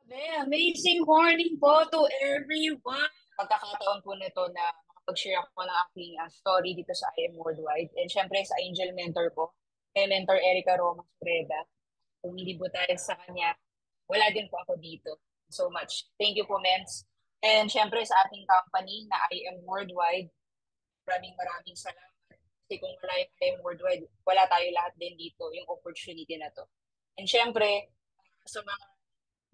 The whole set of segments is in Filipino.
Amazing morning po to everyone! Pagkakataon po nito na makapag-share ako ng aking story dito sa I Am Worldwide. And syempre sa Angel Mentor ko, kay Mentor Erica Roma Sureda. Kung hindi po tayo sa kanya, wala din po ako dito. So much. Thank you po, Mens. And syempre sa ating company na I Am Worldwide, maraming maraming salamat. Kasi kung wala yung I Am Worldwide, wala tayo lahat din dito, yung opportunity na to. And syempre, sa mga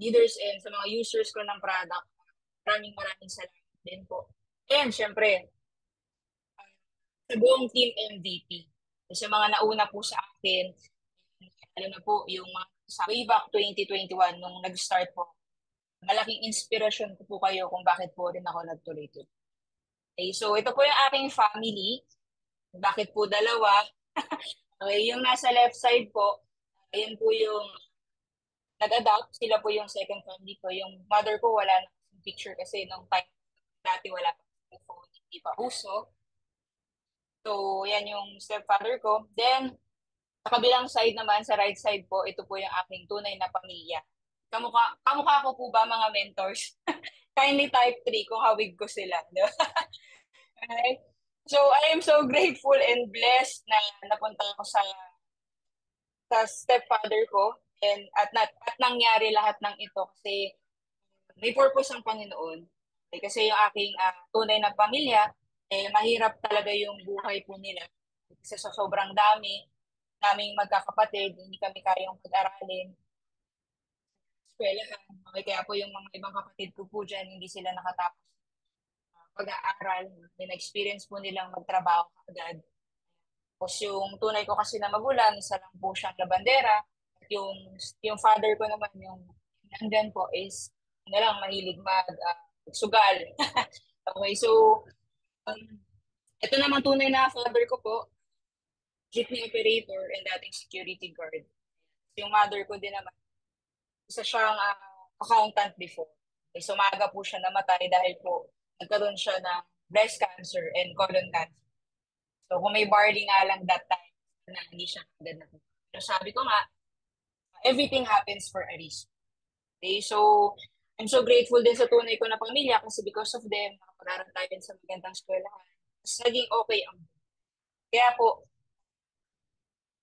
leaders and sa mga users ko ng product, maraming maraming salamat din po. And syempre, sa buong team MVP, sa mga nauna po sa akin, ano na po, yung mga sa way back 2021, nung nag-start po, malaking inspirasyon ko po kayo kung bakit po rin ako nagtuloy-tuloy. Okay, so ito po yung aking family. Bakit po dalawa? Okay, yung nasa left side po, ayun po yung nag-adopt. Sila po yung second family ko. Yung mother ko wala na picture kasi nung time dati wala pa phone, hindi pa uso. So, yan yung stepfather ko. Then, sa kabilang side naman, sa right side po, ito po yung aking tunay na pamilya. Kamukha ko po ba mga mentors? Kindly type 3 kung hawig ko sila. Di ba? Okay? So, I am so grateful and blessed na napunta ako sa stepfather ko at nangyari lahat ng ito kasi may purpose ang Panginoon. Kasi yung aking tunay na pamilya, mahirap talaga yung buhay po nila. Kasi sa sobrang dami, naming magkakapatid, hindi kami kayang pag-aralin, eskwelahan. Okay, kaya po yung mga ibang kapatid ko po dyan, hindi sila nakatapos pag-aaral. May na-experience po nilang magtrabaho agad. Tapos yung tunay ko kasi na magulang, isa lang po siyang labandera. At yung father ko naman, yung nandyan po is, ano lang, mahilig sugal. Okay, so, um, ito naman tunay na father ko po, jeepney operator and dating security guard. Yung mother ko din naman, isa siyang accountant before. Okay, so, maaga po siya namatay dahil po nagkaroon siya ng breast cancer and colon cancer. So, kung may barley nga lang that time, na hindi siya agad na. Pero sabi ko nga, everything happens for a reason. Okay, so I'm so grateful din sa tunay ko na pamilya kasi because of them, nakapag-aral tayo din sa magandang eskwelahan. Mas naging okay ang buhay. Kaya po,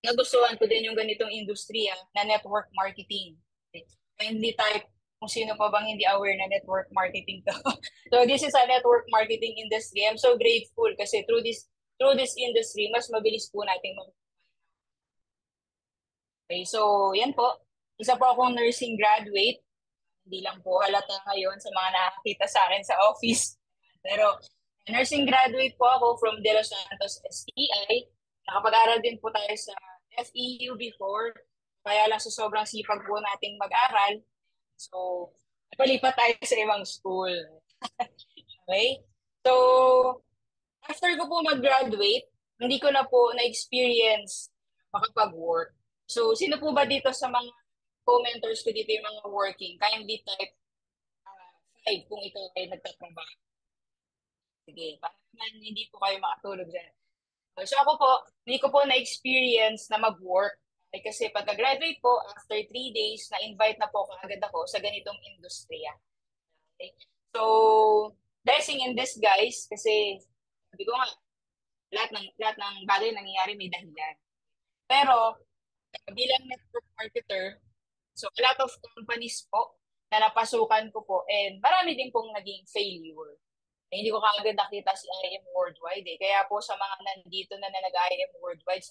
nagustuhan ko din yung ganitong industriya na network marketing. Okay. Kindly type kung sino pa bang hindi aware na network marketing to. So this is a network marketing industry. I'm so grateful kasi through this industry, mas mabilis po nating okay, so yan po. Isa po akong nursing graduate. Hindi lang po halata ngayon sa mga nakakita sa akin sa office. Pero nursing graduate po ako from De Los Santos STI. Nakapag-aral din po tayo sa FEU before. Kaya lang sa sobrang sipag po nating mag-aral. So, napalipat tayo sa ibang school. Okay? So, after ko po mag-graduate, hindi ko na po na-experience makapag-work. So, sino po ba dito sa mga co-mentors ko dito yung mga working? Kindly type 5 kung ito ay nagtatrabaho. Sige, para naman hindi po kayo makatulog dyan. So ako po, hindi ko po na-experience na mag-work. Kasi pagka-graduate po, after 3 days, na-invite na po agad ako sa ganitong industriya. Okay? So, blessing in disguise kasi sabi ko nga, lahat ng bagay nangyayari may dahilan. Pero, bilang network marketer, so a lot of companies po na napasukan ko po and marami din pong naging failure. Hindi ko kaagad nakita si IM Worldwide eh. Kaya po sa mga nandito na nag-IM Worldwide,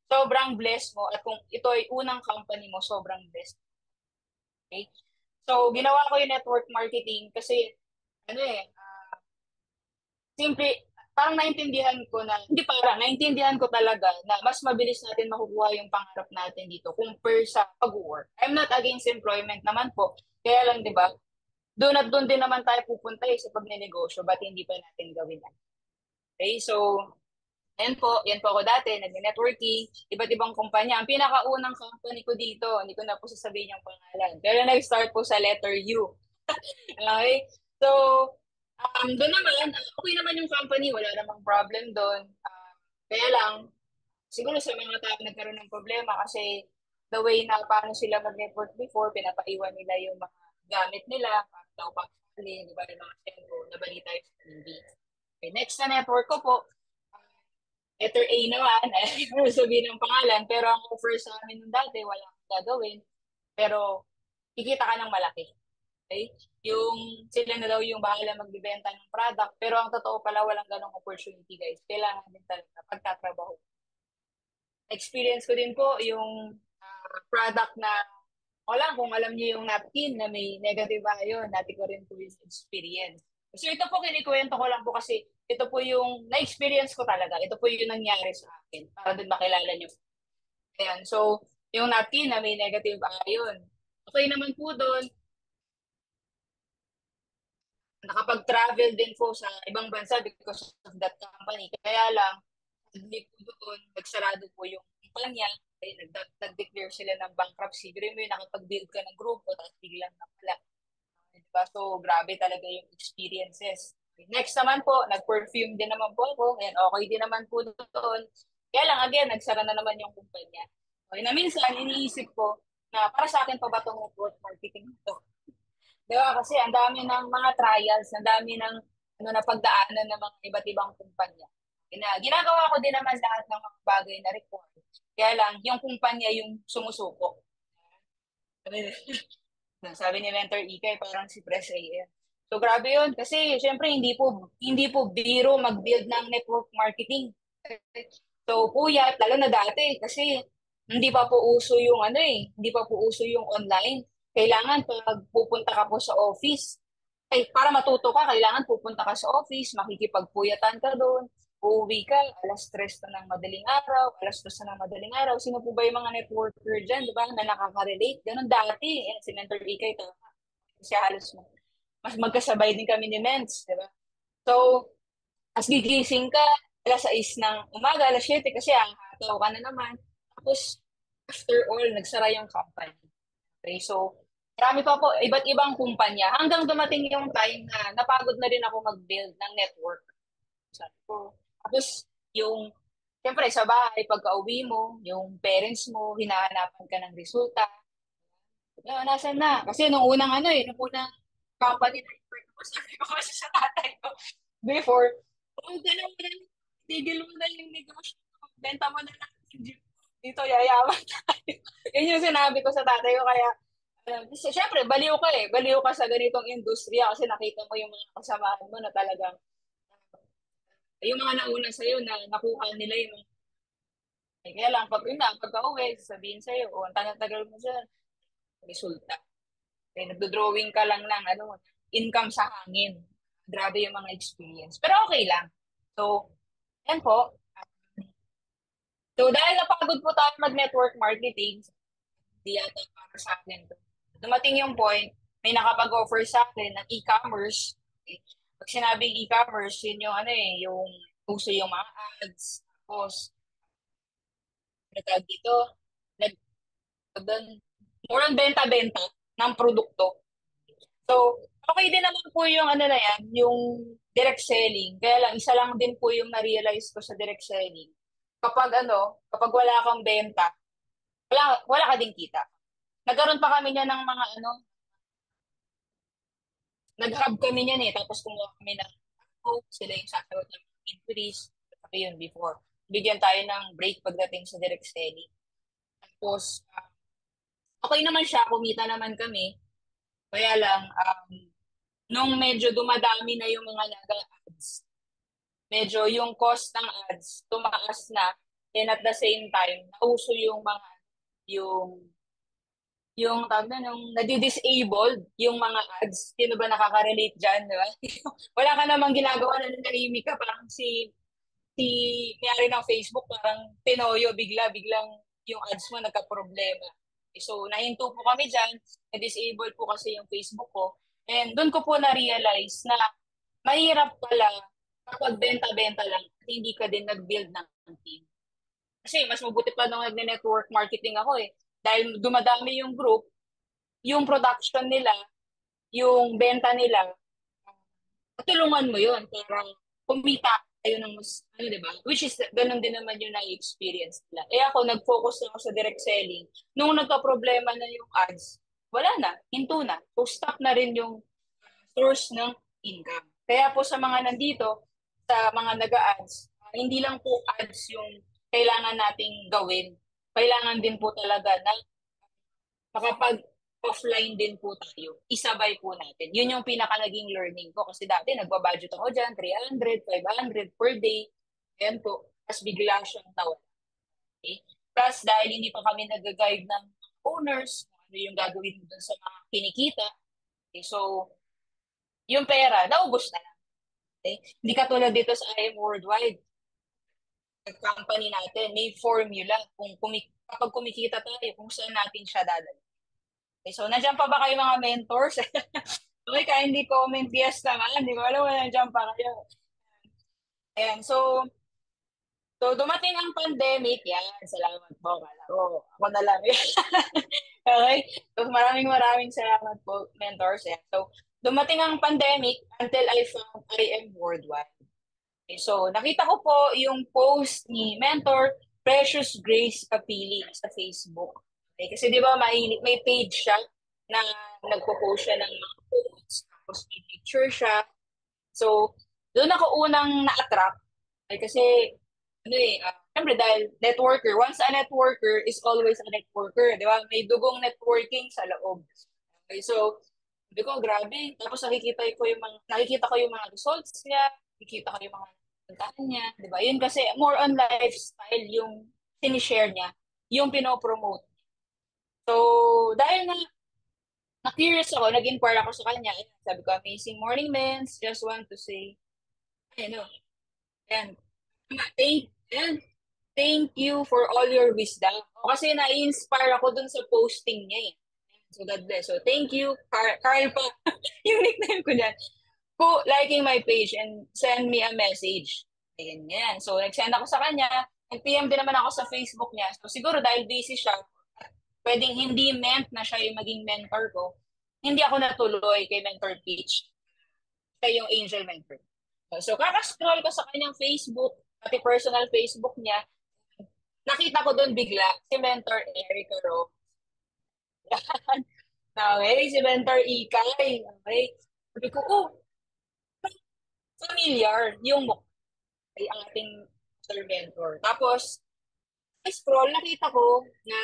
sobrang blessed mo. At kung ito ay unang company mo, sobrang blessed. Okay? So, ginawa ko yung network marketing kasi, ano simple, parang naintindihan ko na, hindi parang, naintindihan ko talaga na mas mabilis natin makukuha yung pangarap natin dito compare sa pag-work. I'm not against employment naman po. Kaya lang, di ba, doon at doon din naman tayo pupunta sa pagnenegosyo, ba't hindi pa natin gawin yan? Okay, so, yan po ako dati, nag-networking, iba't ibang kumpanya. Ang pinakaunang company ko dito, hindi ko na po sasabihin yung pangalan, pero nag-start po sa letter U. Okay? So, doon naman, okay naman yung company, wala namang problem doon. Kaya lang, siguro sa mga tao nagkaroon ng problema kasi the way na paano sila mag-network before, pinapaiwan nila yung mga gamit nila, daw pang-sali, di ba, yung mga cellphone, nabalita yung sa TV. Okay, next na network ko po, letter A naman, sabihin ng pangalan, pero ang offer sa amin nung dati, wala akong gagawin, pero kikita ka ng malaki. Okay? Yung sila na daw yung bahala magbibenta ng product, pero ang totoo pala walang ganong opportunity guys. Kailangan din talaga pagtatrabaho. Experience ko din po yung product na wala kung alam niyo yung napkin na may negative ion, dati ko rin po yung experience. So ito po kinikwento ko lang po kasi ito po yung na-experience ko talaga. Ito po yung nangyari sa akin para din makilala niyo. Ayan. So, yung napkin na may negative ion. Okay naman po doon, nakapag-travel din po sa ibang bansa because of that company. Kaya lang, hindi po doon, nagsarado po yung kumpanya, ay nag-declare sila ng bankruptcy. Pero mo yung nakapag-build ka ng grupo, tapos biglang napala. Diba? So, grabe talaga yung experiences. Next naman po, nag-perfume din naman po ako, and okay din naman po doon. Kaya lang, again, nagsara na naman yung kumpanya. Okay, na minsan, iniisip ko na para sa akin pa ba itong network marketing ito? Di ba? Kasi ang dami ng mga trials, ang dami ng na pagdaanan ng mga iba't ibang kumpanya. Ginagawa ko din naman lahat ng mga bagay na required. Kaya lang, yung kumpanya yung sumusuko. Sabi ni Mentor Ikay, parang si Press AM. So grabe yun kasi syempre hindi po biro mag-build ng network marketing. So puyat lalo na dati kasi hindi pa po uso yung hindi pa po uso yung online. Kailangan pag pupunta ka po sa office, para matuto ka, kailangan pupunta ka sa office, makikipagpuyatan ka doon, uuwi ka, alas 3 na ng madaling araw, alas 2 na ng madaling araw. Sino po ba yung mga networker dyan, di ba, na nakaka-relate? Ganun dati, si Mentor Ikay, kasi halos mas magkasabay din kami ni Mens, di ba? So, as gigising ka, alas 6 ng umaga, alas 7, kasi ang hataw ka na naman. Tapos, after all, nagsara yung company. Okay, so, marami pa po, iba't ibang kumpanya. Hanggang dumating yung time na napagod na rin ako mag-build ng network. So, tapos, siyempre sa bahay, pagka-uwi mo, yung parents mo, hinahanapan ka ng resulta. Nasaan na? Kasi nung unang company na i-work ko, sabi ko kasi sa tatay ko, before, ganun mo na, tigil mo na yung negosyo. Benta mo na lang yung jeep. Dito, yayaman tayo. Yun yung sinabi ko sa tatay ko, kaya, siyempre, baliw ka eh. Baliw ka sa ganitong industriya kasi nakita mo yung mga kasamahan mo na talagang, yung mga nauna sa'yo na nakuha nila yung kaya lang, pagka-uwi, sabihin sa'yo, ang tagal-tagal mo siya, resulta. Kaya nagdo-drawing ka lang ng income sa hangin. Grabe yung mga experience. Pero okay lang. So, yan po. So, dahil napagod po tayo mag-network marketing, di yata para sa akin to. Dumating yung point, may nakapag-offer sa akin ng e-commerce. Okay. Pag sinabing e-commerce, yun yung yung uso yung mga ads. Tapos, dito, nag, doon, more on benta-benta ng produkto. So, okay din naman po yung na yan, yung direct selling. Kaya lang, isa lang din po yung na-realize ko sa direct selling. Kapag wala kang benta, wala ka din kita. Nagkaroon pa kami niya ng mga nag-hub kami niyan eh, tapos kumuha kami ng sila yung sasagot ng inquiries. Sabi yun before. Bigyan tayo ng break pagdating sa direct selling. Tapos, okay naman siya, kumita naman kami. Kaya lang, nung medyo dumadami na yung mga ads, medyo yung cost ng ads tumaas na, and at the same time, nauso yung tawag na, nung nadi-disabled yung mga ads. Sino ba nakaka-relate dyan, di ba? Wala ka namang ginagawa na nanahimik ka, parang si mayari ng Facebook, parang pinoyo, biglang yung ads mo nagka-problema. So, nahinto po kami dyan, na-disable po kasi yung Facebook ko. And doon ko po na-realize na mahirap pala kapag benta-benta lang at hindi ka din nag-build ng team. Kasi mas mabuti pa nung nag-network marketing ako eh. Dahil dumadami yung group, yung production nila, yung benta nila, tulungan mo yun para kumita tayo ng mas, di ba? Which is, ganun din naman yung na-experience nila. Eh ako, nag-focus na ako sa direct selling. Nung nagka-problema na yung ads, wala na, hinto na. So stop na rin yung source ng income. Kaya po sa mga nandito, sa mga nag-ads, hindi lang po ads yung kailangan nating gawin. Kailangan din po talaga na makapag-offline din po tayo. Isabay po natin. Yun yung pinaka naging learning ko. Kasi dati nagbabudget ako dyan, 300, 500 per day. Ayan po. Tapos bigla siyang tawa. Okay? Plus dahil hindi pa kami nag-guide ng owners, kung ano yung gagawin mo dun sa mga kinikita. Okay? So, yung pera, naubos na lang. Okay? Hindi katulad dito sa IM Worldwide. Company natin, may formula kung kapag kumikita tayo, kung saan natin siya dadalhin. Okay, so nandiyan pa ba kayo mga mentors? Okay, kaya hindi comment yes naman. Hindi ko alam kung nandiyan pa kayo. Ayan, so dumating ang pandemic. Yan, salamat po. Kala ko, ako na lang. Okay, so maraming salamat po, mentors. Ayan. So dumating ang pandemic until I found I am worldwide. Okay, so nakita ko po yung post ni Mentor Precious Grace Kapili sa Facebook. Okay, kasi di ba may page siya na nagpo-post siya ng mga quotes, tapos may picture siya. So, doon ako unang na-attract. Okay, kasi, syempre dahil networker, once a networker is always a networker, di ba? May dugong networking sa loob. Okay, so, sabi ko, grabe. Tapos nakikita ko yung mga results niya, nakikita ko yung mga puntahan niya, di ba? Yun kasi more on lifestyle yung sinishare niya, yung pinopromote. So, dahil nga na-curious ako, nag-inquire ako sa kanya. Ayan, sabi ko, amazing morning, mens. Just want to say, ano, ayan, ayan, thank you for all your wisdom. Kasi na-inspire ako dun sa posting niya eh. So, God bless. So, thank you, Carl pa. Yung nickname ko dyan. Po, liking my page and send me a message. Ayan, yan. So, nag-send ako sa kanya. Nag-PM din naman ako sa Facebook niya. So, siguro dahil busy siya, pwedeng hindi meant na siya yung maging mentor ko, hindi ako natuloy kay Mentor Peach. Siya yung angel mentor. So, kaka-scroll ko sa kanyang Facebook, pati personal Facebook niya, nakita ko doon bigla si Mentor Erica Ro. Okay, si Mentor Ikay. Okay. Sabi ko, oh, familiar yung mukha ay ating mentor. Tapos, scroll, nakita ko na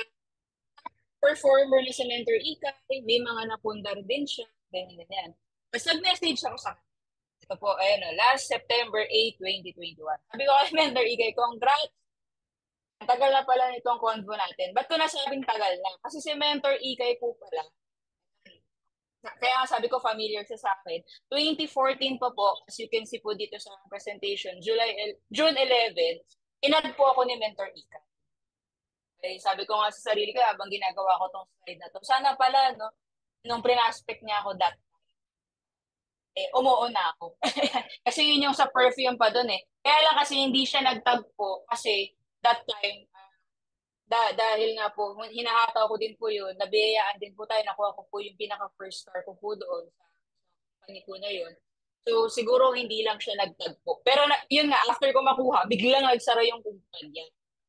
performer na si Mentor Ikay, may mga napundar din siya, ganyan. Tapos nag-message ako sa kanya. Ito po, ayun o, last September 8, 2021. Sabi ko kay Mentor Ikay, congrats! Ang tagal na pala nitong convo natin. Ba't ko nasabing tagal na? Kasi si Mentor Ikay po pala, kaya sabi ko familiar siya sa akin. 2014 pa po, as you can see po dito sa presentation, June 11, inad po ako ni Mentor Ika. Okay, sabi ko nga sa sarili ko, habang ginagawa ko tong slide na to, sana pala, no, nung pre-aspect niya ako umuo na ako. Kasi yun yung sa perfume pa doon eh. Kaya lang kasi hindi siya nagtagpo kasi that time, dahil nga po, hinahataw ko din po yun, nabiyayaan din po tayo, nakuha ko po yung pinaka-first star ko po doon sa company ko na yun. So, siguro hindi lang siya nagtagpo. Pero yun nga, after ko makuha, biglang nagsara yung kumpanya.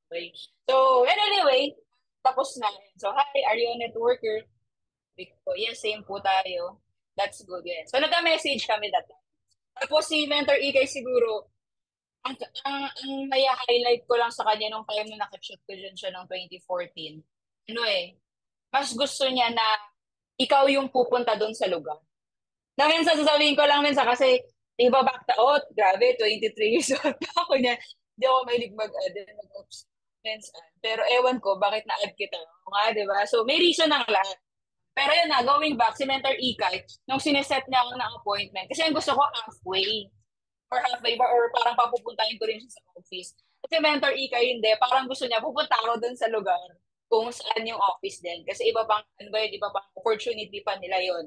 Okay? So, anyway, tapos na. So, hi, are you a networker? Yes, same po tayo. That's good, yes. So, nagka-message kami that time. Tapos si Mentor Ikay siguro, ang may highlight ko lang sa kanya nung time na nakashoot ko dyan siya ng 2014, mas gusto niya na ikaw yung pupunta doon sa lugar. Na minsan sasabihin ko lang minsan kasi, di ba back to out, grabe, 23 years old pa ako niya. Hindi ako mahilig mag-add, mag-ops. Pero ewan ko, bakit na-add kita? O nga, di ba? So, may reason ng lahat. Pero yun na, going back, si Mentor Ikay, nung sineset niya ako ng appointment, kasi yung gusto ko halfway or parang papupuntahin ko rin siya sa office. Kasi Mentor Ikay hindi, parang gusto niya pupunta ako dun sa lugar kung saan yung office din. Kasi iba pang, ano ba yun, iba pang opportunity pa nila yon.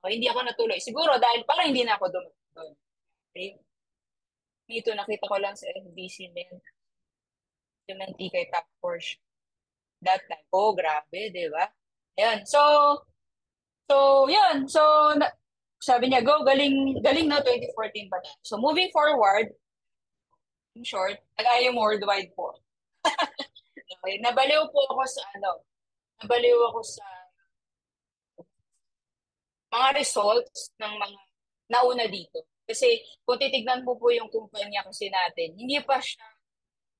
So, hindi ako natuloy. Siguro dahil parang hindi na ako doon. Okay? Dito nakita ko lang sa FBC men. Yung Ikay top Porsche. That time. Oh, grabe, di ba? Ayan. Yun. Sabi niya, go, galing, galing no, 2014 pa na. So, moving forward, in short, nag-IM worldwide po. Okay, nabaliw ako sa mga results ng mga nauna dito. Kasi kung titignan mo po yung kumpanya kasi natin, hindi pa siya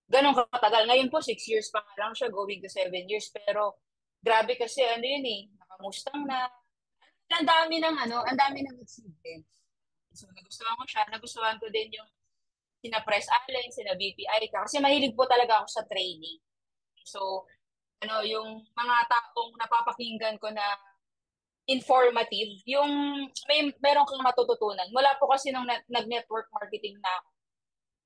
ganun katagal. Ngayon po, 6 years pa nga lang siya, going to 7 years. Pero grabe kasi ano yun eh, nakamustang na. Ang dami ng ano, ang dami ng achievements. So nagustuhan ko siya. Nagustuhan ko din yung sina Press Allen, sina BPI ka. Kasi mahilig po talaga ako sa training. So, ano, yung mga taong napapakinggan ko na informative, yung meron kang matututunan. Mula po kasi nung nag-network marketing na ako,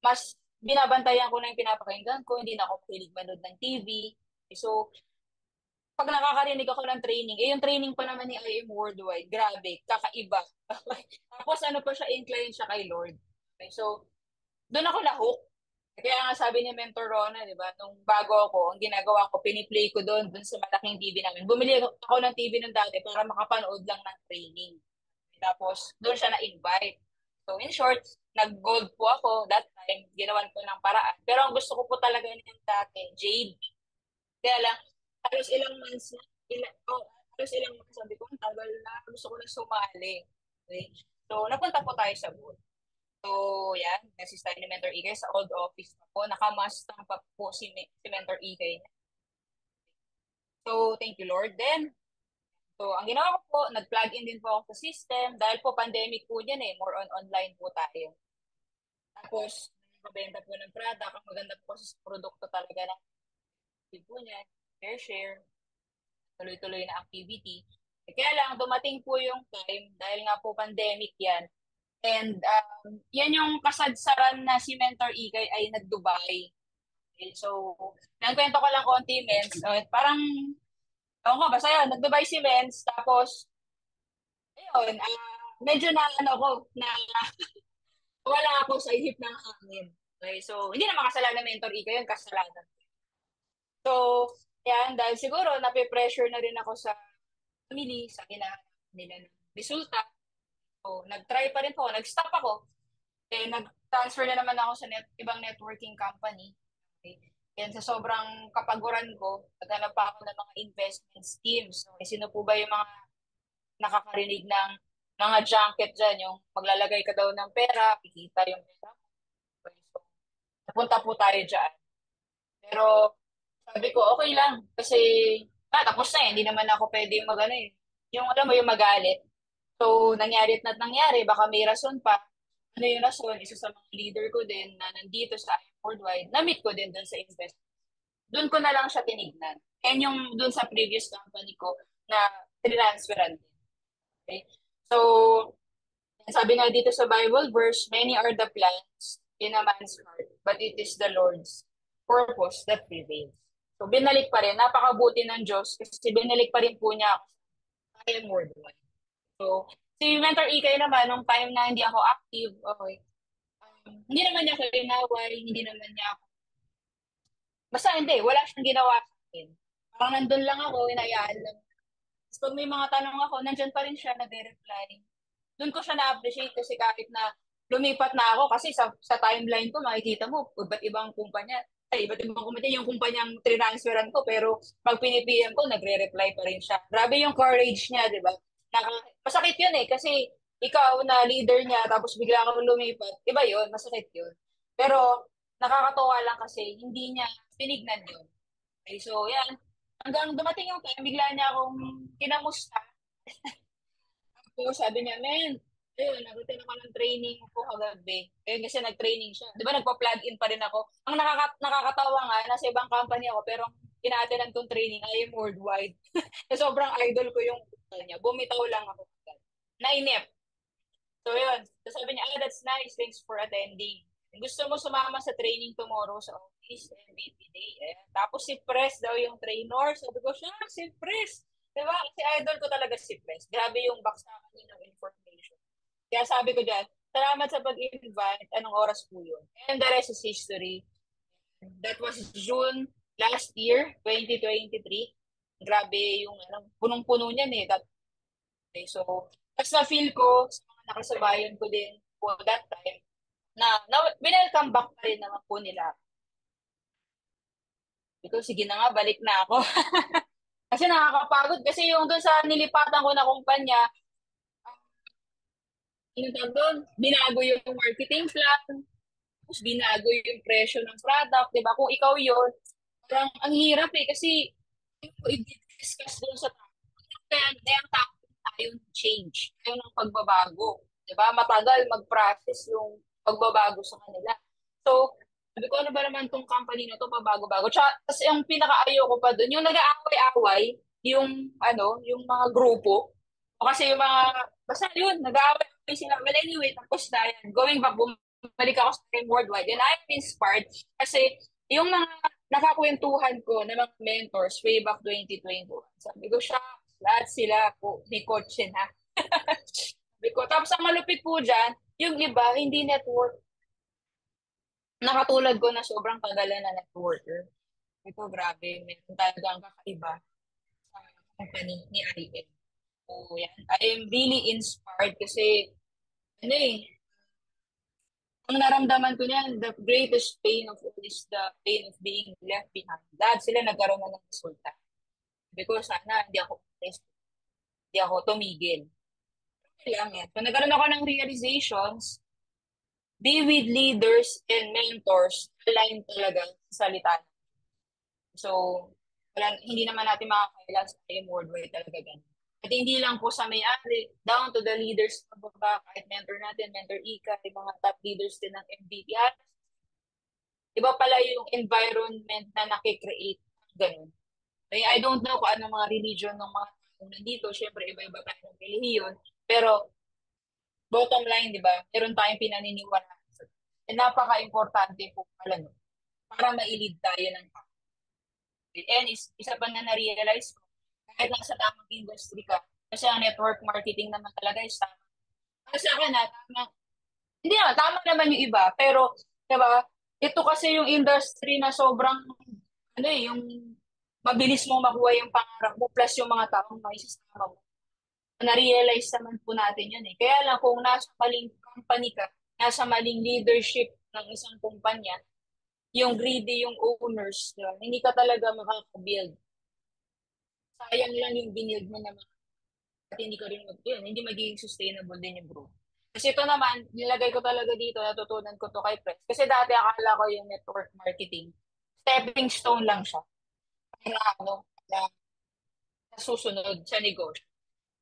mas binabantayan ko na yung pinapakinggan ko, hindi na ako makinig manood ng TV. So, pag nakakarinig ako ng training, eh yung training pa naman ni IM Worldwide, grabe, kakaiba. Tapos ano pa siya, incline siya kay Lord. Okay, so, doon ako na-hook. Kaya nga sabi ni Mentor Rona, di ba, nung bago ako, ang ginagawa ko, piniplay ko doon sa malaking TV namin. Bumili ako ng TV nung dati para makapanood lang ng training. Tapos, doon siya na-invite. So, in short, nag-gold po ako that time. Ginawan ko ng paraan. Pero ang gusto ko po talaga yung dati, Jade. Kaya lang, halos ilang months na, halos ilang months, sabi ko, ang tagal na, gusto ko na sumali. Okay? So, napunta po tayo sa booth. So, yan, nag-assist tayo ni Mentor Ikay sa old office pa po. Nakamastang pa po si Mentor Ikay. So, thank you, Lord. Then, so, ang ginawa ko po, nag-plug in din po ako sa system. Dahil po pandemic po yan eh, more on online po tayo. Tapos, nakabenta po ng product. Ang maganda po kasi sa produkto talaga na po niya, share, tuloy-tuloy na activity. Eh, kaya lang, dumating po yung time, dahil nga po pandemic yan, and yan yung kasadsaran na si Mentor Ikay ay nag-Dubai. Okay, so, nagkwento ko lang konti, Mens. Parang, ako ko, basta yun, nag-Dubai si Mens, tapos, ayun, medyo na, ano ko, na wala ako sa ihip ng hangin. Okay, so, hindi naman kasalanan ng Mentor Ikay yun, kasalanan. So, yan, dahil siguro, nape-pressure na rin ako sa family, sa kinahanap nila ng resulta. So, nag-try pa rin po, nag-stop ako. Eh, nag-transfer na naman ako sa ibang networking company. Okay. Yan, sa sobrang kapaguran ko, naghanap pa ako ng mga investment schemes. Okay. Sino po ba yung mga nakakarinig ng mga junket dyan, yung maglalagay ka daw ng pera, kikita yung pera mo. Okay. So, napunta po tayo dyan. Pero, sabi ko, okay lang. Kasi, tapos na eh. Hindi naman ako pwede mag-ano eh. Yung, alam mo, yung magalit. So, nangyari at nangyari. Baka may rason pa. Ano yung rason? Isa sa mga leader ko din na nandito sa Worldwide, na-meet ko din doon sa invest. Doon ko na lang siya tinignan. And yung doon sa previous company ko na transferan din. Okay? So, sabi nga dito sa Bible verse, many are the plans in a man's heart, but it is the Lord's purpose that prevails. So, binalik pa rin. Napakabuti ng Diyos kasi binalik pa rin po niya ako sa I am worldwide. So, si Mentor Ikay naman, nung time na hindi ako active, okay, hindi naman niya ako inaway, hindi naman niya ako, basta hindi, wala siyang ginawa sa akin. Parang nandun lang ako, inayaan lang. Tapos pag may mga tanong ako, nandyan pa rin siya, nagre-reply. Doon ko siya na-appreciate kasi kahit na lumipat na ako, kasi sa timeline ko, makikita mo, iba't ibang kumpanya, iba't ibang kumpanya, yung kumpanyang transferan ko, pero pag pinipm ko, nagre-reply pa rin siya. Grabe yung courage niya, di ba? Masakit yun eh, kasi ikaw na leader niya, tapos bigla kang lumipat, iba yun, masakit yun. Pero nakakatuwa lang kasi hindi niya tinignan yun. Okay, so yan, hanggang dumating yung time, bigla niya akong kinamusta. So, sabi niya, men, ayun, nagutin ako ng training ko kagabi. Ayun, kasi nag-training siya. Di ba, nagpa-plug in pa rin ako. Ang nakakatawa nga, nasa ibang company ako, pero ina-attendan kong training, I am worldwide. So, sobrang idol ko yung niya. Bumitaw lang ako. Nainip. So, yun. So, sabi niya, that's nice. Thanks for attending. Gusto mo sumama sa training tomorrow sa office, MVP Day. Ayan. Tapos si Press daw yung trainer. Sabi ko, siya, si Press. Diba? Kasi idol ko talaga si Press. Grabe yung baksakan niya ng information. Kaya sabi ko dyan, salamat sa pag-invite. Anong oras po yun? And the rest is history. That was June last year, 2023. Grabe yung punong-puno niyan eh. Okay, so, tapos na-feel ko sa mga nakasabayan ko din po that time na binelcome back pa rin naman po nila. Ito, sige na nga, balik na ako. Kasi nakakapagod. Kasi yung dun sa nilipatan ko na kumpanya, Yung tawag doon, binago yung marketing plan, tapos binago yung presyo ng product, di ba? Kung ikaw yun, parang ang hirap eh, kasi i-discuss doon sa tao. Kaya ang tao tayo change, tayo ng pagbabago. Di ba? Matagal mag-process yung pagbabago sa kanila. So, sabi ko, ano ba naman tong company na to, pabago-bago. Tapos yung pinaka-ayaw ko pa doon, yung nag-aaway-away, yung, yung mga grupo, o kasi yung mga, basta yun, nag-aaway sila. Well, anyway, tapos na yan. Going back, bumalik ako sa Time Worldwide. And I'm inspired kasi yung mga nakakwentuhan ko na mga mentors way back 2021. Sabi ko siya, lahat sila po, may kotse na. Sabi ko, tapos ang malupit po dyan, yung iba, hindi network. Nakatulad ko na sobrang kagalan na networker. Ito, grabe, meron talagang kakaiba sa company ni IM. So, yan. I am really inspired kasi, ano eh, ang naramdaman ko niyan, the greatest pain of all is the pain of being left behind. Lahat sila nagkaroon na ng resulta. Because sana hindi ako umalis, hindi ako tumigil. Okay lang yan. So nagkaroon ako ng realizations, be with leaders and mentors, align talaga sa salita. So, hindi naman natin makakailan sa IM Worldwide talaga ganun. At hindi lang po sa may-ari, down to the leaders ng baba, kahit mentor natin, mentor Ika, yung mga top leaders din ng MVP. Iba pala yung environment na nakikreate. Ganun. I don't know kung ano mga religion ng mga tao nandito. Siyempre, iba-iba tayo ng relihiyon. Pero, bottom line, di ba? Meron tayong pinaniniwala. And napaka-importante po pala no, para mailid tayo ng tao. And isa pa na na-realize ko, kahit nasa tamang industry ka, kasi ang network marketing naman talaga is tama. Kasi sa akin, tama. Hindi na, tama naman yung iba. Pero, di ba, ito kasi yung industry na sobrang, yung mabilis mo makuha yung pangarap mo plus yung mga taong maisasama mo. Na-realize naman po natin yun eh. Kaya lang kung nasa maling company ka, nasa maling leadership ng isang kumpanya, yung greedy yung owners, diba? Hindi ka talaga makaka-build. Sayang lang yung binild mo naman at hindi ka rin yun, hindi magiging sustainable din yung growth. Kasi ito naman, nilagay ko talaga dito, natutunan ko to kay Press. Kasi dati akala ko yung network marketing, stepping stone lang siya. Para na susunod sa negosyo.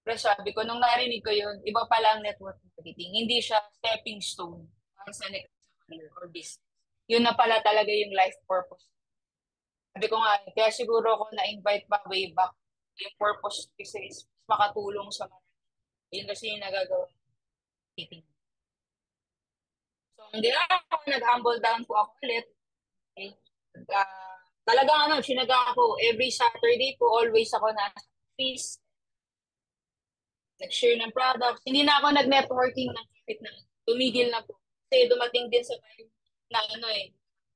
Pero sabi ko, nung narinig ko yun, iba pala ang network marketing. Hindi siya stepping stone para sa next career or business. Yun na pala talaga yung life purpose. Sabi ko nga, kaya siguro ako na-invite pa way back. Yung purpose kasi is makatulong sa mga. Yun kasi yung nagagawa. So, hindi ako, nag-humble down po ako ulit. Okay? Talagang sinaga ako, every Saturday po, always ako na office, nag-share ng products. Hindi na ako nag-networking ng kahit na tumigil na po. Kasi dumating din sa time na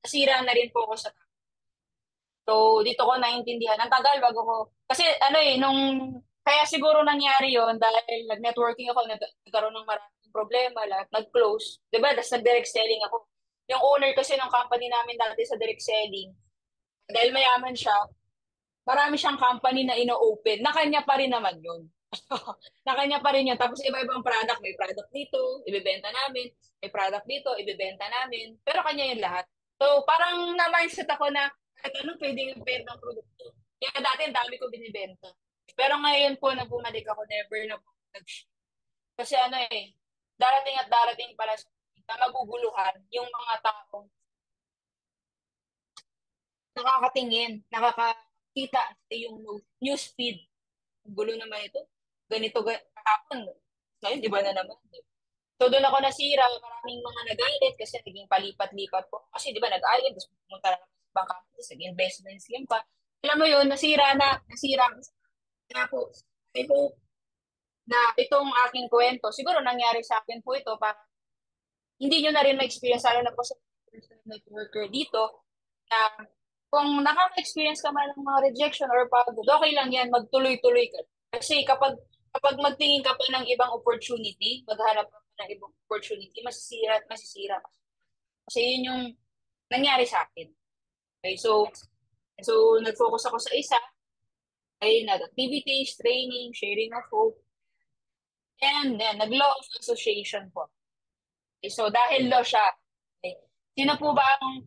nasira na rin po ako sa. So, dito ko naintindihan. Ang tagal bago ko. Kasi kaya siguro nangyari yon dahil nag-networking ako, nagkaroon ng maraming problema, lahat nag-close. Diba? Tapos nag-direct selling ako. Yung owner kasi ng company namin dati sa direct selling, dahil mayaman siya, marami siyang company na ino-open. Na kanya pa rin naman yun. Na kanya pa rin yun. Tapos iba-ibang product. May product dito, ibibenta namin. May product dito, ibibenta namin. Pero kanya yun lahat. So, parang na-mindset ako na kahit anong pwedeng ibenta ng produkto. Kaya dati, ang dami ko binibenta. Pero ngayon po, na bumalik ako, never na po kasi darating at darating pala na maguguluhan yung mga taong nakakatingin, nakakakita sa yung news feed. Gulo naman ito. Ganito, kahapon. Ngayon, iba na naman. So, doon ako nasira. Maraming mga nagalit kasi naging palipat-lipat po. Kasi, di ba, nag-ayun. Tapos pumunta na naman sa ibang companies. Nag-investment scheme pa. Alam mo yun, nasira na. Nasira. Kaya po, I hope na itong aking kwento, siguro nangyari sa akin po ito para hindi nyo na rin ma-experience, lalo na po sa networker dito, na kung nakaka-experience ka man ng mga rejection or pagod, okay lang yan, magtuloy-tuloy ka. Kasi kapag magtingin ka pa ng ibang opportunity, maghanap ka pa ng ibang opportunity, masisira at masisira ka. Kasi yun yung nangyari sa akin. Okay, so nag-focus ako sa isa, ay nag-activities, training, sharing of hope. And then, nag-law of association po. Okay, so, dahil law siya, okay, sino po ba ang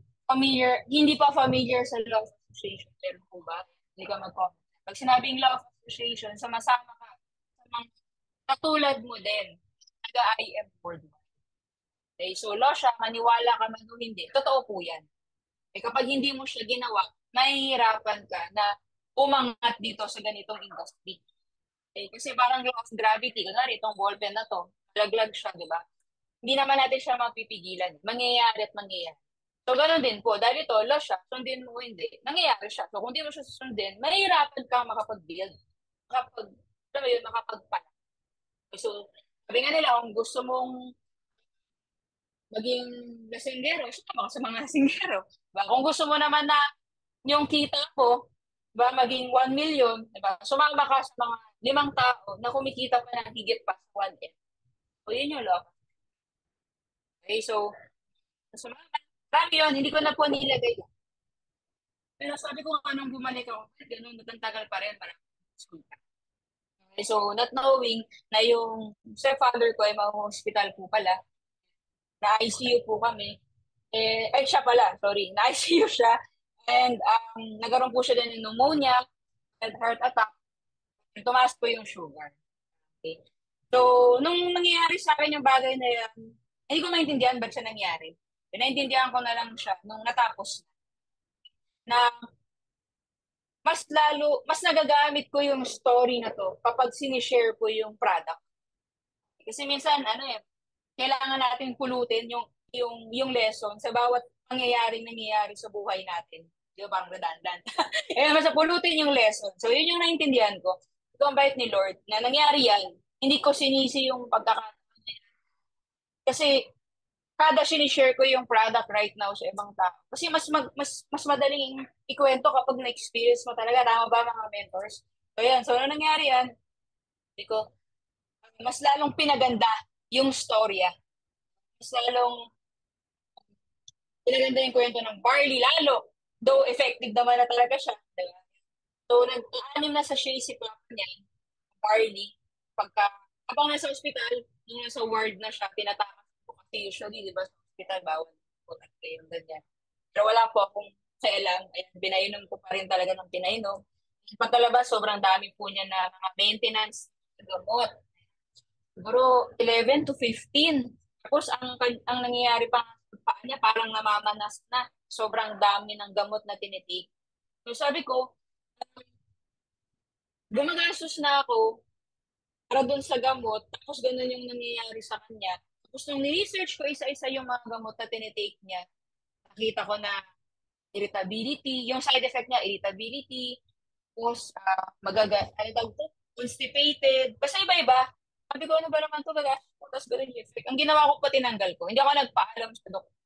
hindi pa familiar sa law of association? Pero po ba? Hindi ka mag-comment. Pag sinabing law of association, sumasama ka sa mga katulad mo din. Taga-IM worldwide. Okay, so law siya, maniwala ka man o hindi. Totoo po yan. Eh, kapag hindi mo siya ginawa, mahihirapan ka na umangat dito sa ganitong industry. Eh, kasi parang law of gravity, kunwari itong ballpen na to, laglag siya, di ba? Hindi naman natin siya mapipigilan. Mangyayari at mangyayari. So, ganun din po. Dahil ito, law siya, sundin mo o hindi, nangyayari siya. So, kung di mo siya susundin, mahihirapan ka makapag-build. Alam mo yun, makapagpala. So, sabi nga nila, kung gusto mong maging lasinggero, sumama ka sa mga lasinggero. Diba? Kung gusto mo naman na yung kita ko, ba maging 1 million, diba? Sumama ka sa mga 5 tao na kumikita pa ng higit pa sa 1M. So, yun yung law. Okay, so, sumama. Marami yun, hindi ko na po nilagay. Pero sabi ko nga nung bumalik ako, ganun, nagtantagal pa rin para okay, so, not knowing na yung stepfather ko ay mga hospital po pala, na ICU po kami, ay siya pala, sorry, na ICU siya, and nagkaroon po siya din ng pneumonia, and heart attack, and tumaas po yung sugar. Okay. So, nung nangyayari sa akin yung bagay na yan, hindi ko maintindihan ba't siya nangyari. Pinaintindihan ko na lang siya nung natapos na mas nagagamit ko yung story na to kapag sinishare ko yung product. Kasi minsan, kailangan natin pulutin yung lesson sa bawat pangyayaring nangyayari sa buhay natin. Di ba, parang redundant. Eh, mas pulutin yung lesson. So, yun yung naintindihan ko. Ito ang bait ni Lord na nangyari yan. Hindi ko sinisi yung pagkakataon. Kasi kada sinishare ko yung product right now sa ibang tao. Kasi mas madaling ikwento kapag na-experience mo talaga. Tama ba mga mentors? So, yan. So, ano nangyari yan? Sabi ko, mas lalong pinaganda yung storya. Mas lalong pinaganda yung kwento ng barley lalo. Though effective naman na talaga siya. Diba? So, nag-anim na sa siya si Papa niya, barley. Pagka, habang nasa ospital, yung nasa ward na siya, tinatakas ko kasi usually, di ba, sa ospital, bawal po talaga yung ganyan. Pero wala po akong kailang, ay pinainom ko pa rin talaga ng pinainom. Pagkalabas, sobrang dami po niya na mga maintenance, gamot. Siguro 11 to 15. Tapos ang nangyayari pa sa paa niya parang namamanas na. Sobrang dami ng gamot na tinitik. So sabi ko, gumagastos na ako para dun sa gamot, tapos ganun yung nangyayari sa kanya. Tapos nung ni-research ko isa-isa yung mga gamot na tinitake niya, nakita ko na irritability, yung side effect niya, irritability, tapos ano tawag to? Constipated, basta iba-iba. Sabi ko, ano ba naman to, gagastos ko, tapos ganun yung effect. Ang ginawa ko pa, tinanggal ko. Hindi ako nagpaalam sa doktor.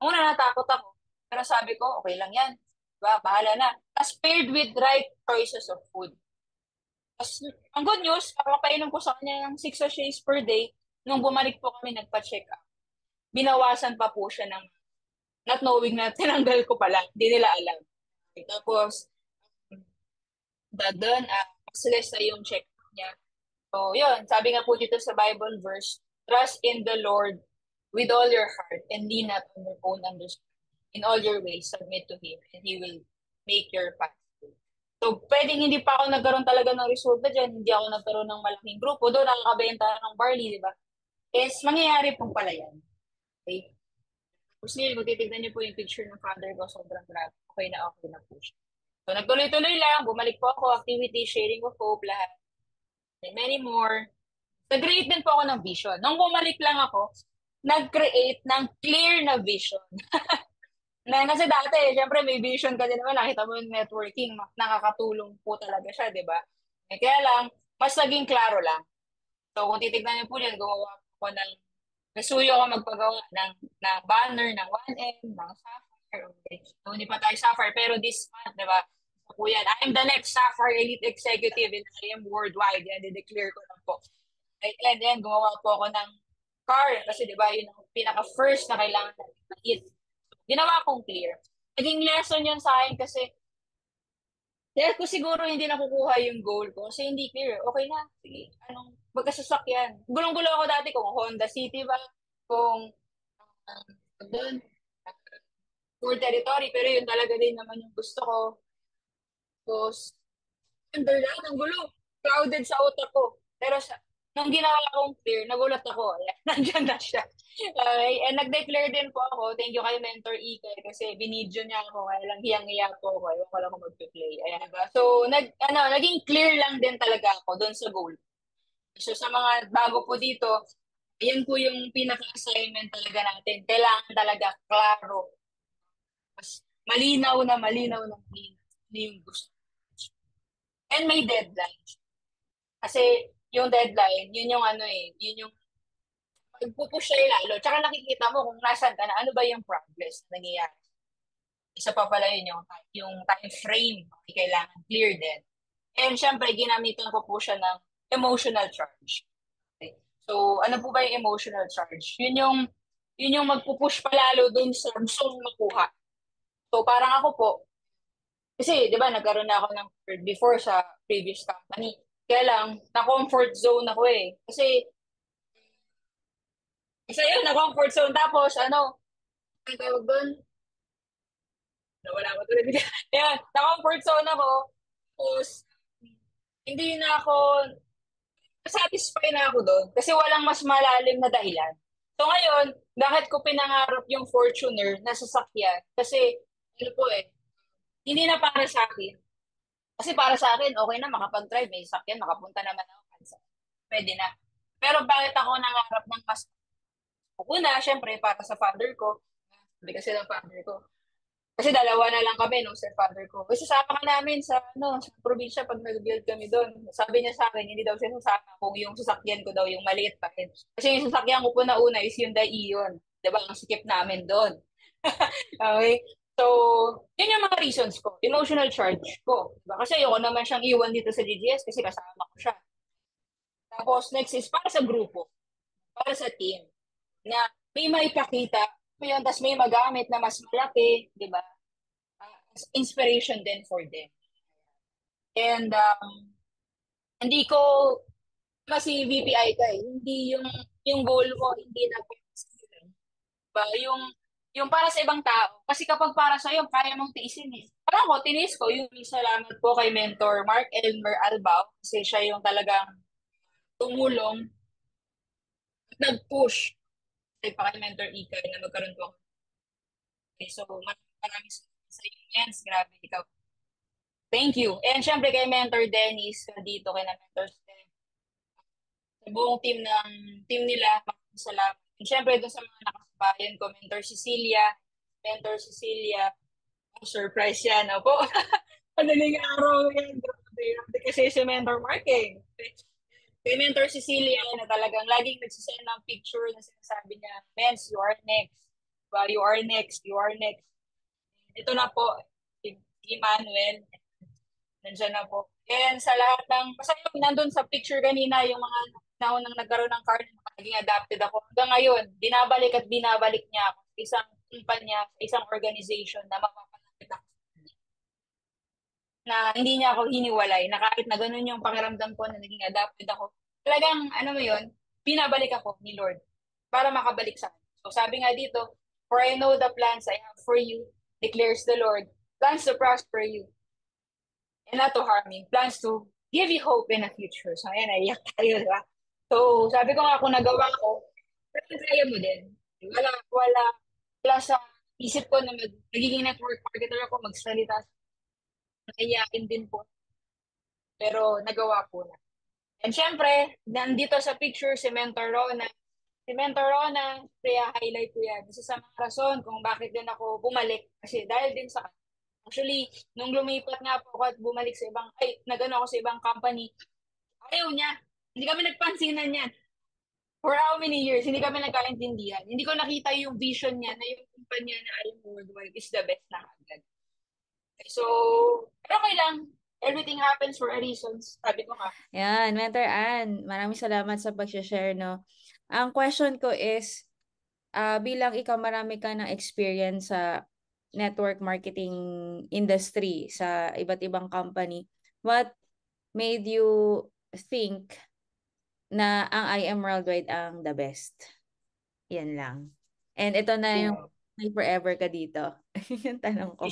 Una, natakot ako. Pero sabi ko, okay lang yan. Diba? Bahala na. As paired with right choices of food. As, ang good news, papainom ko sa kanya ng 6 sachets per day. Nung bumalik po kami, nagpa-check up. Binawasan pa po siya ng not knowing na tinanggal ko pala. Hindi nila alam. Okay, tapos, doon, suggest na yung check up niya. So, yun. Sabi nga po dito sa Bible verse, trust in the Lord with all your heart and lean not on your own understanding. In all your ways, submit to Him and He will make your path. So, pwedeng hindi pa ako nagkaroon talaga ng resulta dyan. Hindi ako nagkaroon ng malaking grupo. Doon nakakabenta ng barley, di ba? Is mangyayari pong pala yan. Okay? Tapos ngayon, kung titignan niyo po yung picture ng father ko, sobrang grabe. Okay na po siya. So, nagtuloy-tuloy lang. Bumalik po ako. Activity, sharing of hope, lahat. And many more. Nag-create din po ako ng vision. Nung bumalik lang ako, nag-create ng clear na vision. Kasi dati, syempre may vision ka din naman, nakita mo yung networking, nakakatulong po talaga siya, di ba? Kaya lang, mas naging klaro lang. So, kung titignan niyo po yan, gumawa ko ng, nasuyo ako magpagawa ng banner, ng 1M, ng Sapphire. Okay. So, hindi pa tayo Sapphire, pero this month, di ba? So, po yan, I am the next Sapphire Elite Executive in IM Worldwide. Yan, di-declare ko lang po. And then, gumawa po ako ng car, kasi di ba, yun ang pinaka-first na kailangan natin ginawa kong clear. Naging lesson yun sa akin kasi dahil ko siguro hindi nakukuha yung goal ko kasi hindi clear. Okay na, sige, magkasasakyan. Gulong-gulo ako dati kung Honda City ba, kung doon, for territory, pero yun talaga din naman yung gusto ko. Tapos, under lahat, ang gulo. Crowded sa utak ko. Pero nung ginawa kong clear, nagulat ako. Ayan, nandyan na siya. Okay, and nag-declare din po ako. Thank you kay Mentor Ikay kasi binidyo niya ako. Kaya lang hiyang-hiya po ako. Ewan ko lang kung mag-play. Ayan, diba? So, naging clear lang din talaga ako doon sa goal. So, sa mga bago po dito, yan po yung pinaka-assignment talaga natin. Kailangan talaga klaro. Mas malinaw na malinaw. Ano yung gusto. And may deadline. Kasi yung deadline, yun yung ano yun yung magpupush sa'yo lalo. Tsaka nakikita mo kung nasan ka na, ano ba yung progress na nangyayari. Isa pa pala yun yung time frame. Okay, kailangan clear din. And syempre, ginamitan ko po siya ng emotional charge. Okay. So, ano po ba yung emotional charge? Yun yung magpupush pa lalo dun sa gusto mong makuha. So, parang ako po, kasi, di ba, nagkaroon na ako ng before sa previous company. Kaya lang, na-comfort zone ako eh. Kasi yun, na-comfort zone. Tapos, ang tawag doon? Nawala ko tuloy. Ayan, na-comfort zone ako. Tapos, hindi na ako, satisfy na ako doon. Kasi walang mas malalim na dahilan. So ngayon, bakit ko pinangarap yung Fortuner na sasakyan? Kasi, ano po hindi na para sa akin. Kasi para sa akin, okay na makapag-drive, may sasakyan, makapunta naman ako. Pwede na. Pero bakit ako nangarap ng mas una, syempre, para sa father ko. Sabi kasi ng father ko. Kasi dalawa na lang kami nung sa father ko. Kasi sasama ka namin sa probinsya pag nag-build kami doon. Sabi niya sa akin, hindi daw siya sasama kung yung sasakyan ko daw yung maliit pa rin. Kasi yung sasakyan ko po na una is Hyundai Ion. Diba? Ang sikip namin doon. Okay? So, yun yung mga reasons ko. Emotional charge ko. Diba? Kasi ayoko naman siyang iwan dito sa GGS kasi kasama ko siya. Tapos, next is para sa grupo. Para sa team. Na may maipakita, yun, tas may magamit na mas malaki, di ba? As inspiration din for them. And hindi ko, kasi VPI ka hindi yung goal mo, hindi na ba? Yung para sa ibang tao. Kasi kapag para sa iyo, kaya mong tiisin eh. Parang ako, tinis ko, yung salamat po kay Mentor Mark Elmer Albao, kasi siya yung talagang tumulong, nag-push pa kay Mentor Ika na magkaroon po ako. Okay, so, maraming salamat sa iyo, Jens. Grabe, ikaw. Thank you. And syempre kay Mentor Dennis, dito kay na Mentor Steph, sa buong team nila, maraming salamat. And syempre doon sa mga nakakabayan ko, Mentor Cecilia, oh, surprise yan, opo. Madaling araw yan, grabe kasi si Mentor Mark eh. Kay Mentor Cecilia na talagang laging nagsisend ng picture na sinasabi niya, Mens, you are next. Well, you are next, you are next. Ito na po, si Emmanuel, nandiyan na po. And sa lahat ng, basta yung nandun sa picture kanina, yung mga naunang nagkaroon ng card, naging adapted ako. Hanggang ngayon, binabalik at binabalik niya ako sa isang kumpanya, sa isang organization na mapapalapit ako na hindi niya ako hiniwalay, na kahit na ganun yung pakiramdam ko na naging adapted ako, talagang, ano mo yun, binabalik ako ni Lord para makabalik sa akin. So sabi nga dito, for I know the plans I have for you, declares the Lord, plans to prosper you and not to harm you, plans to give you hope in the future. So ayan, naiyak tayo, di ba? So sabi ko nga kung nagawa ko, pero kaya mo din. Wala sa isip ko na magiging network marketer ako, magsalita. Naiyakin din po. Pero nagawa po na. And syempre, nandito sa picture si Mentor Rona. Si Mentor Rona, kaya highlight ko yan. Isa sa mga rason kung bakit din ako bumalik. Kasi dahil din sa actually, nung lumipat nga po ako at bumalik sa nagano ako sa ibang company, ayaw niya. Hindi kami nagpansinan yan. For how many years, hindi kami nagkaintindihan. Hindi ko nakita yung vision niya na yung kumpanya na alam mo worldwide is the best na agad. So, pero okay lang. Everything happens for a reason. Sabi ko nga. Yan, Mentor Ann, maraming salamat sa pag-share, no? Ang question ko is, bilang ikaw marami ka ng experience sa network marketing industry sa iba't ibang company, what made you think na ang I Am Worldwide ang the best. Yan lang. And ito na yung Yeah. may forever ka dito. Yung tanong ko.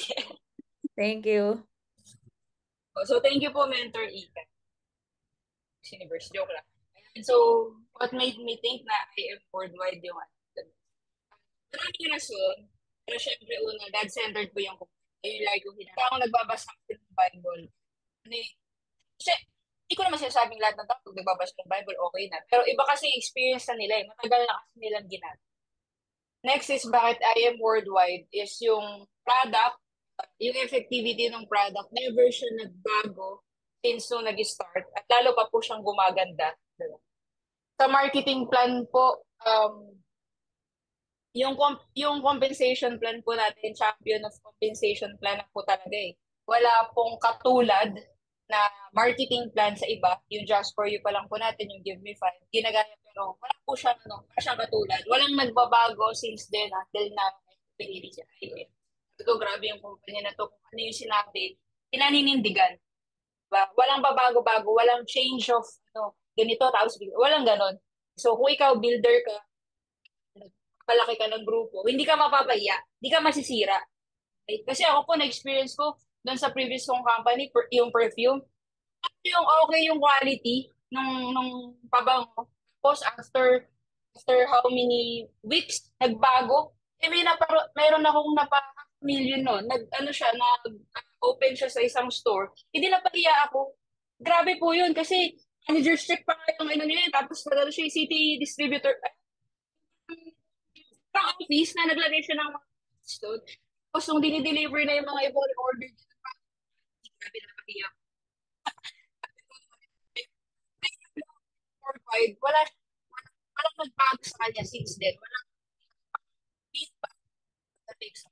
Thank you. So, thank you po, Mentor Ika. Universe, joke lang. And so, what made me think na I am worldwide yung maraming rason. Pero syempre, una, God-centered po yung yung like yung hinahang. Ako nagbabasa ng Bible. Ano eh, kasi, hindi ko naman sinasabing lahat ng tao, pag nagbabasa ng Bible, okay na. Pero iba kasi yung experience na nila eh. Matagal na kasi nilang ginagawa. Next is bakit I am worldwide is yung product, yung effectivity ng product, never siya nagbago since nung nag-start. At lalo pa po siyang gumaganda. Diba? Sa marketing plan po, yung compensation plan po natin, champion of compensation plan na po talaga eh. Wala pong katulad na marketing plan sa iba, yung Just For You pa lang po natin, yung Give Me Five, ginagaya pero wala po siya, wala siyang katulad. Walang nagbabago since then until na pinili siya. Ito, grabe yung kumpanya na to. Kung ano yung sinabi, pinaninindigan. Diba? Walang babago-bago, walang change of ganito, tapos walang ganon. So, kung ikaw builder ka, palaki ka ng grupo, hindi ka mapapahiya, hindi ka masisira. Right? Kasi ako po, na-experience ko doon sa previous kong company, yung perfume, yung okay yung quality nung pabango. Tapos after how many weeks, nagbago. Eh, mayroon akong napa-million no. Ano siya, nag-open siya sa isang store. Hindi napahiya ako. Grabe po yun kasi manager's check pa nga yung ano niya. Tapos nagano siya yung city distributor. Parang office na naglagay siya ng mga stone. Tapos nung dinideliver na yung mga ibang order dito, grabe napahiya. Worldwide, walang nagbago sa kanya since then. Walang feedback na takes.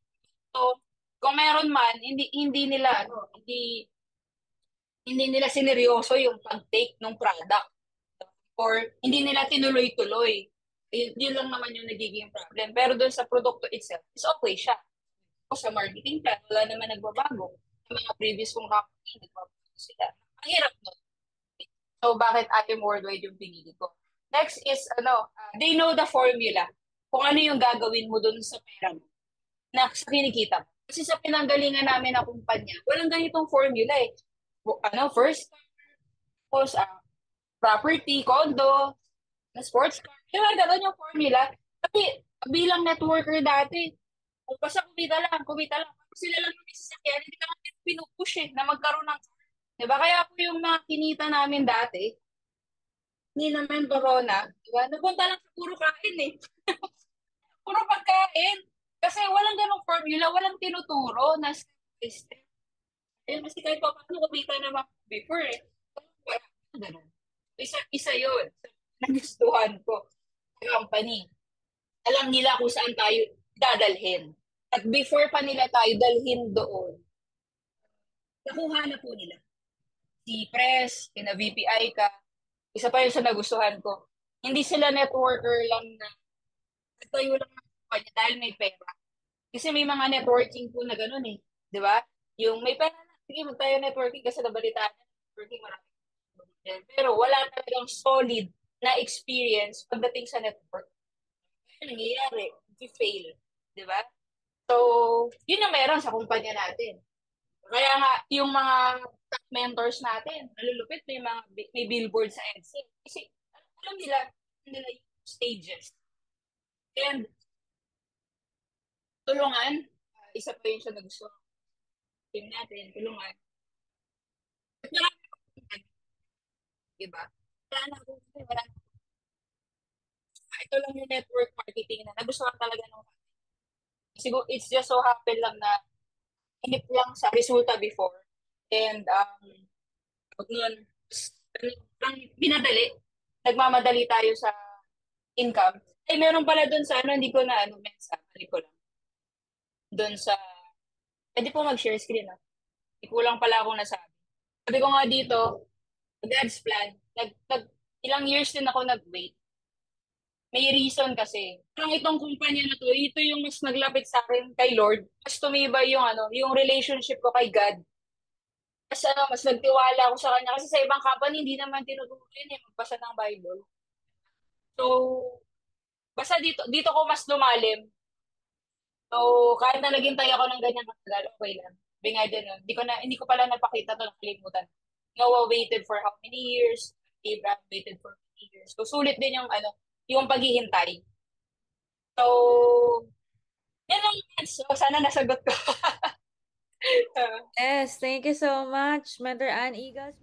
So, kung meron man, hindi nila hindi nila sineryoso yung pag-take ng product or hindi nila tinuloy-tuloy. Yun lang naman yung nagiging problem. Pero doon sa produkto itself, is okay siya. O sa marketing plan, wala naman nagbabago. Sa mga previous kong company, nagbabago sila. Ang hirap nun. So, bakit Atom Worldwide yung pinili ko? Next is, they know the formula. Kung ano yung gagawin mo dun sa pera mo na sa kinikita mo. Kasi sa pinanggalingan namin na kumpanya, walang ganitong formula eh. First, tapos, property, condo, na sports car. Yung mga ganun yung formula. Kasi bilang networker dati, kung basta kumita lang. Sila lang yung sasakyan, hindi ka natin pinupush na magkaroon ng diba? Kaya po yung mga kinita namin dati, hindi naman corona, diba? Napunta lang sa puro kain eh. Puro pagkain. Kasi walang ganong formula, walang tinuturo na step. Kasi kahit pa paano kumita naman before eh. Wala ganun. Isa yun. Nagustuhan ko sa company. Alam nila kung saan tayo dadalhin. At before pa nila tayo dalhin doon, nakuha na po nila. Si Press, kina VPI ka, isa pa yun sa nagustuhan ko. Hindi sila networker lang na nagtayo lang ng kumpanya dahil may pera. Kasi may mga networking po na gano'n eh. Di ba? Yung may pera na, sige magtayo networking kasi nabalitaan na networking marami. Pero wala talagang solid na experience pagdating sa network. Ano nangyayari? Fail. Di ba? So, yun yung meron sa kumpanya natin. Kaya nga, yung mga top mentors natin, nalulupit, may billboard sa EDSA. Kasi, alam nila yung stages. And, tulungan, isa pa yun sa nagusto. Team natin, tulungan. At marami pa kung diba? Wala na ako, wala na. Ito lang yung network marketing na nagustuhan talaga ng siguro, it's just so happen lang na inip lang sa resulta before. And, pag nun, lang binadali, nagmamadali tayo sa income. Ay, meron pala doon sa hindi ko na mensa, balik ko lang. Doon sa, pwede po mag-share screen, ikulang pala akong nasabi. Sabi ko nga dito, God's plan, ilang years din ako nag-wait. May reason kasi. Parang itong kumpanya na to, ito yung mas naglapit sa akin kay Lord. Mas tumibay yung yung relationship ko kay God. mas nagtiwala ako sa kanya kasi sa ibang company hindi naman tinuturo yun magbasa ng Bible. So, basta dito ko mas lumalim. So, kahit na naghintay ako ng ganyan matagal, okay lang. Sabi nga dyan, hindi ko pala napakita to, nakalimutan. Noah waited for how many years? Abraham waited for many years. So, sulit din yung paghihintay. So, yan lang. So, sana nasagot ko. Yes, thank you so much, Mentor Ann Eagles.